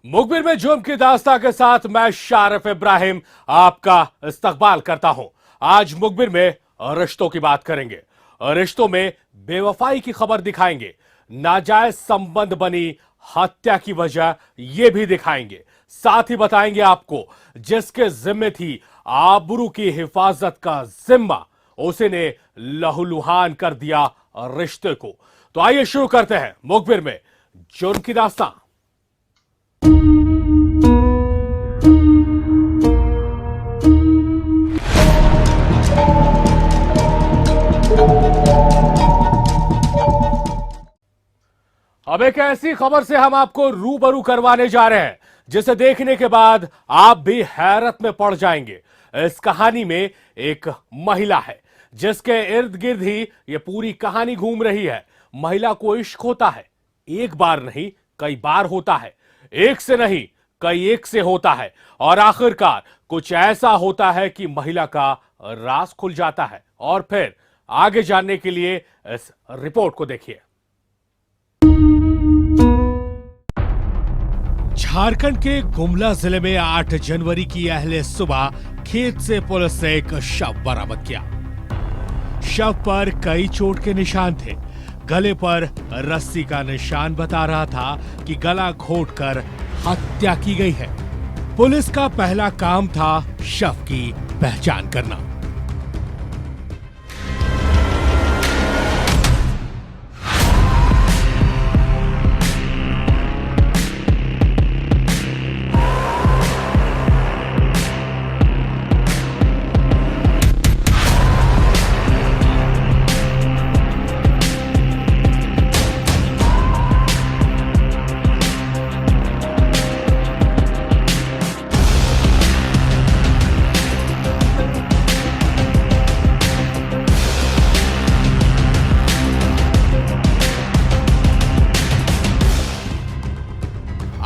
मुखबिर में जुर्म की दास्तां के साथ मैं शारिफ इब्राहिम आपका इस्तकबाल करता हूं। आज मुखबिर में रिश्तों की बात करेंगे। रिश्तों में बेवफाई की खबर दिखाएंगे। नाजायज संबंध बनी हत्या की वजह यह भी दिखाएंगे। साथ ही बताएंगे आपको जिसके जिम्मे थी आबरू की हिफाजत का जिम्मा, उसे ने लहूलुहान कर दिया रिश्ते को। तो आइए शुरू करते हैं मुखबिर में जुर्म की दास्तां। अब एक ऐसी खबर से हम आपको रूबरू करवाने जा रहे हैं जिसे देखने के बाद आप भी हैरत में पड़ जाएंगे। इस कहानी में एक महिला है जिसके इर्द गिर्द ही यह पूरी कहानी घूम रही है। महिला को इश्क होता है, एक बार नहीं कई बार होता है, एक से नहीं कई एक से होता है, और आखिरकार कुछ ऐसा होता है कि महिला का राज खुल जाता है। और फिर आगे जानने के लिए इस रिपोर्ट को देखिए। झारखंड के गुमला जिले में 8 जनवरी की अहले सुबह खेत से पुलिस ने एक शव बरामद किया। शव पर कई चोट के निशान थे। गले पर रस्सी का निशान बता रहा था कि गला घोंटकर हत्या की गई है। पुलिस का पहला काम था शव की पहचान करना।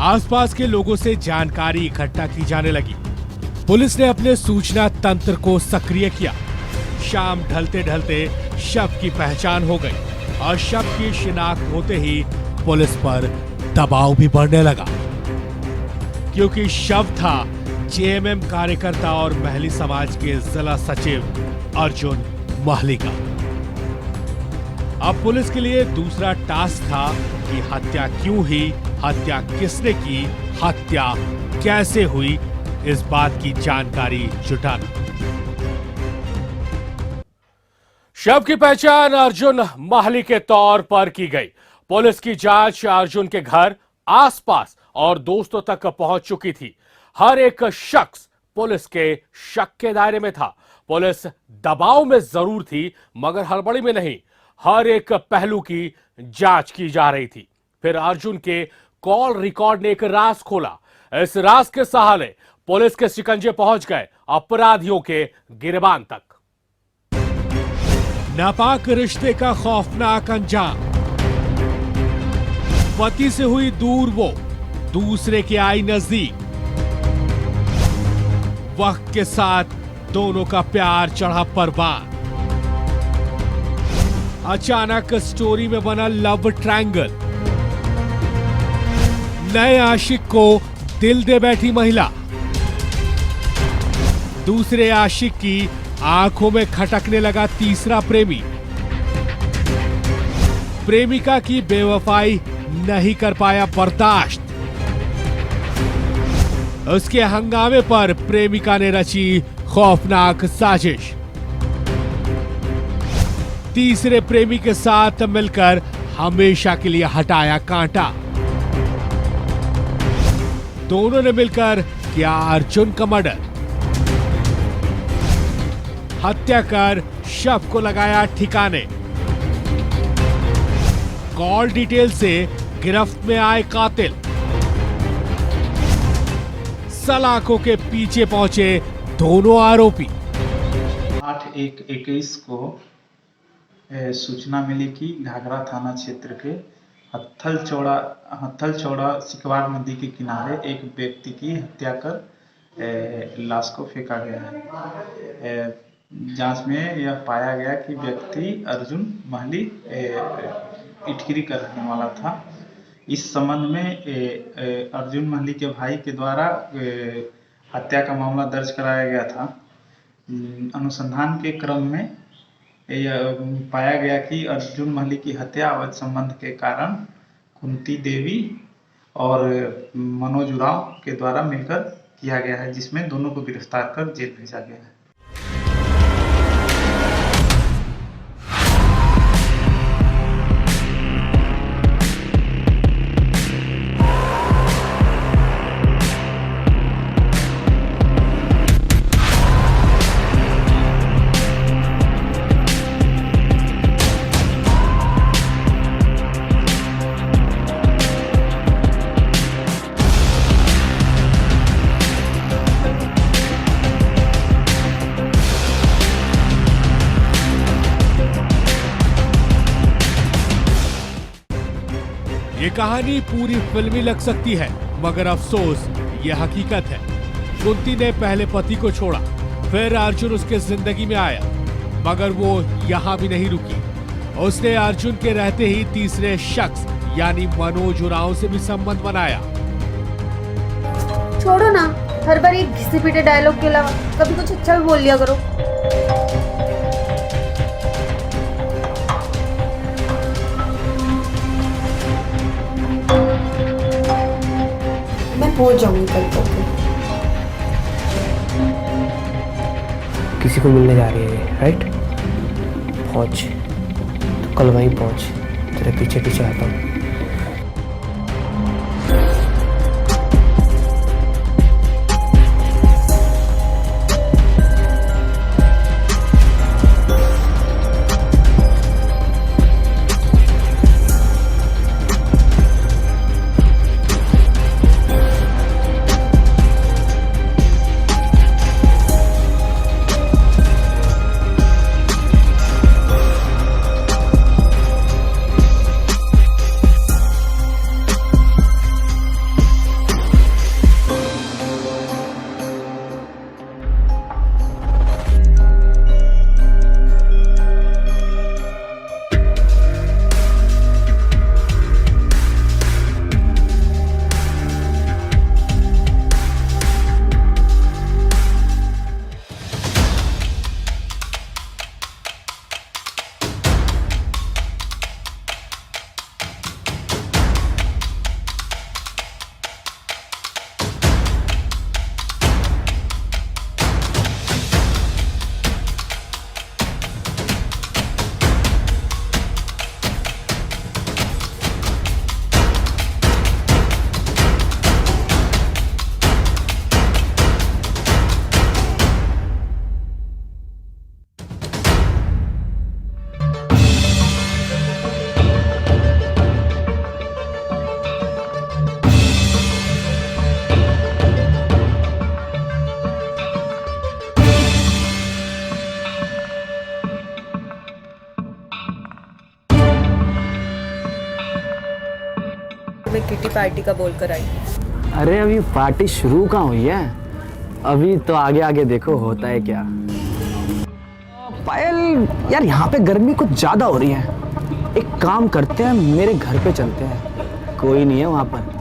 आसपास के लोगों से जानकारी इकट्ठा की जाने लगी। पुलिस ने अपने सूचना तंत्र को सक्रिय किया। शाम ढलते ढलते शव की पहचान हो गई और शव की शिनाख्त होते ही पुलिस पर दबाव भी बढ़ने लगा, क्योंकि शव था जेएमएम कार्यकर्ता और महली समाज के जिला सचिव अर्जुन महली का। अब पुलिस के लिए दूसरा टास्क था कि हत्या क्यों हुई, हत्या किसने की, हत्या कैसे हुई, इस बात की जानकारी जुटाना। शव की पहचान अर्जुन महली के तौर पर की गई। पुलिस की जांच अर्जुन के घर, आसपास और दोस्तों तक पहुंच चुकी थी। हर एक शख्स पुलिस के शक के दायरे में था। पुलिस दबाव में जरूर थी मगर हड़बड़ी में नहीं। हर एक पहलू की जांच की जा रही थी। फिर अर्जुन के कॉल रिकॉर्ड ने एक राज खोला। इस राज के सहारे पुलिस के शिकंजे पहुंच गए अपराधियों के गिरबान तक। नापाक रिश्ते का खौफनाक अंजाम। पति से हुई दूर वो दूसरे के आई नजदीक। वक्त के साथ दोनों का प्यार चढ़ा परवान। अचानक स्टोरी में बना लव ट्रायंगल। नए आशिक को दिल दे बैठी महिला। दूसरे आशिक की आंखों में खटकने लगा तीसरा प्रेमी। प्रेमिका की बेवफाई नहीं कर पाया बर्दाश्त। उसके हंगामे पर प्रेमिका ने रची खौफनाक साजिश। तीसरे प्रेमी के साथ मिलकर हमेशा के लिए हटाया कांटा। दोनों ने मिलकर किया अर्जुन का मर्डर। हत्या कर शव को लगाया ठिकाने। कॉल डिटेल से गिरफ्त में आए कातिल। सलाखों के पीछे पहुंचे दोनों आरोपी। 8/1/21 को सूचना मिली कि घाघरा थाना क्षेत्र के हत्थल चौड़ा सिकवार नदी के किनारे एक व्यक्ति की हत्या कर लाश को फेंका गया है। जांच में यह पाया गया कि व्यक्ति अर्जुन महली इटकिरी का रहने वाला था। इस संबंध में अर्जुन महली के भाई के द्वारा हत्या का मामला दर्ज कराया गया था। अनुसंधान के क्रम में यह पाया गया कि अर्जुन महली की हत्या अवैध संबंध के कारण कुंती देवी और मनोज उरांव के द्वारा मिलकर किया गया है, जिसमें दोनों को गिरफ्तार कर जेल भेजा गया है। ये कहानी पूरी फिल्मी लग सकती है, मगर अफसोस ये हकीकत है। कुंती ने पहले पति को छोड़ा, फिर अर्जुन उसके जिंदगी में आया, मगर वो यहाँ भी नहीं रुकी। उसने अर्जुन के रहते ही तीसरे शख्स यानी मनोज उरांव से भी संबंध बनाया। छोड़ो ना, हर बार एक घिसे पीटे डायलॉग के अलावा कभी कुछ अच्छा भी बोल लिया करो। मैं पहुंच जाऊंगी कल तक। किसी को मिलने जा रही है, राइट? पहुंच, तो कल वहीं पहुंच, तेरे पीछे पीछे आता हूँ। मैं किटी पार्टी का बोल कर आई। अरे अभी पार्टी शुरू कहाँ हुई है? अभी तो आगे आगे देखो होता है क्या। पायल यार, यहाँ पे गर्मी कुछ ज्यादा हो रही है। एक काम करते हैं, मेरे घर पे चलते हैं, कोई नहीं है वहां पर।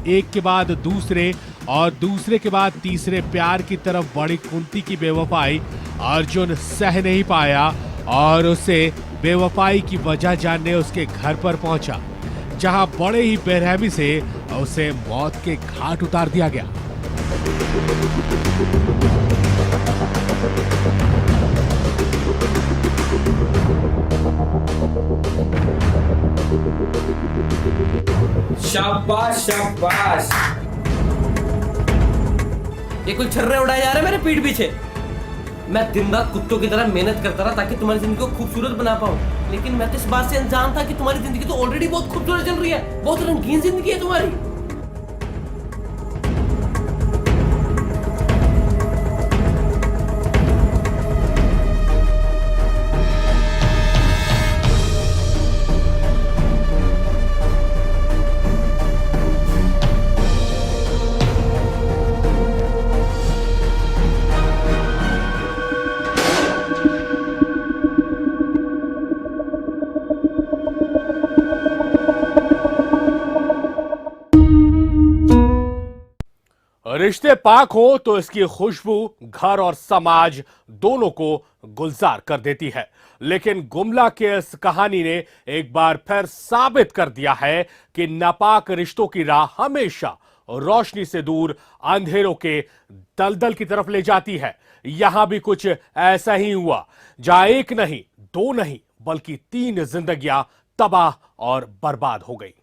एक के बाद दूसरे और दूसरे के बाद तीसरे प्यार की तरफ बढ़ी कुंती की बेवफाई अर्जुन सह नहीं पाया और उसे बेवफाई की वजह जानने उसके घर पर पहुंचा, जहां बड़े ही बेरहमी से उसे मौत के घाट उतार दिया गया। शाबाश शाबाश, ये कुछ छर्रे उड़ाए जा रहे हैं मेरे पीठ पीछे। मैं दिन रात कुत्तों की तरह मेहनत करता रहा ताकि तुम्हारी जिंदगी को खूबसूरत बना पाऊं, लेकिन मैं तो इस बात से अनजान था कि तुम्हारी जिंदगी तो ऑलरेडी बहुत खूबसूरत चल रही है, बहुत रंगीन जिंदगी है तुम्हारी। रिश्ते पाक हो तो इसकी खुशबू घर और समाज दोनों को गुलजार कर देती है। लेकिन गुमला के इस कहानी ने एक बार फिर साबित कर दिया है कि नापाक रिश्तों की राह हमेशा रोशनी से दूर अंधेरों के दलदल की तरफ ले जाती है। यहां भी कुछ ऐसा ही हुआ, जहां एक नहीं, दो नहीं, बल्कि 3 जिंदगियां तबाह और बर्बाद हो गई।